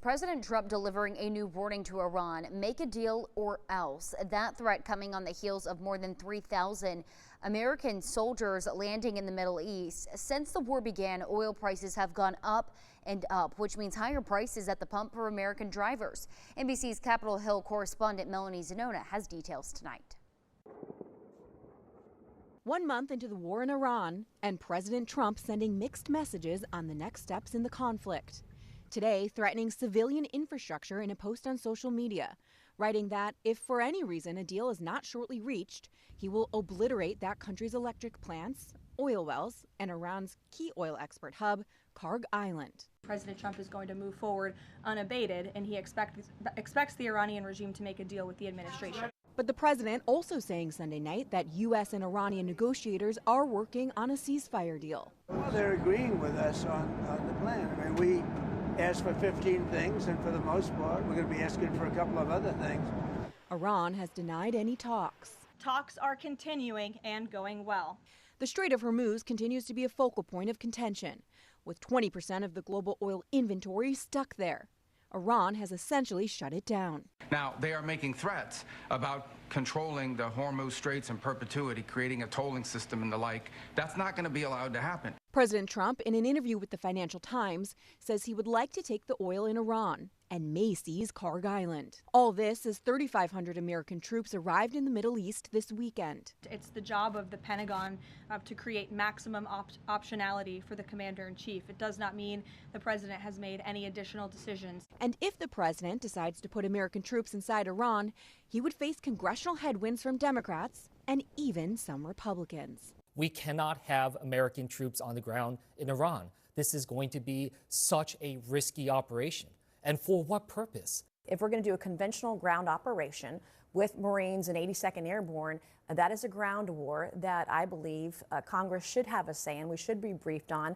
President Trump delivering a new warning to Iran: make a deal or else. That threat coming on the heels of more than 3,000 American soldiers landing in the Middle East. Since the war began, oil prices have gone up and up, which means higher prices at the pump for American drivers. NBC's Capitol Hill correspondent Melanie Zanona has details tonight. 1 month into the war in Iran, and President Trump sending mixed messages on the next steps in the conflict. Today, threatening civilian infrastructure in a post on social media, writing that if for any reason a deal is not shortly reached, he will obliterate that country's electric plants, oil wells, and Iran's key oil export hub, Karg Island. President Trump is going to move forward unabated, and he expects the Iranian regime to make a deal with the administration. But the president also saying Sunday night that U.S. and Iranian negotiators are working on a ceasefire deal. Well, they're agreeing with us on the plan. I mean, we asked for 15 things, and for the most part, we're going to be asking for a couple of other things. Iran has denied any talks. Talks are continuing and going well. The Strait of Hormuz continues to be a focal point of contention, with 20% of the global oil inventory stuck there. Iran has essentially shut it down. Now, they are making threats about controlling the Hormuz Straits in perpetuity, creating a tolling system and the like. That's not going to be allowed to happen. President Trump, in an interview with the Financial Times, says he would like to take the oil in Iran and may seize Karg Island. All this as 3,500 American troops arrived in the Middle East this weekend. It's the job of the Pentagon to create maximum optionality for the commander-in-chief. It does not mean the president has made any additional decisions. And if the president decides to put American troops inside Iran, he would face congressional headwinds from Democrats and even some Republicans. We cannot have American troops on the ground in Iran. This is going to be such a risky operation. And for what purpose? If we're going to do a conventional ground operation with Marines and 82nd Airborne, that is a ground war that I believe Congress should have a say in. We should be briefed on.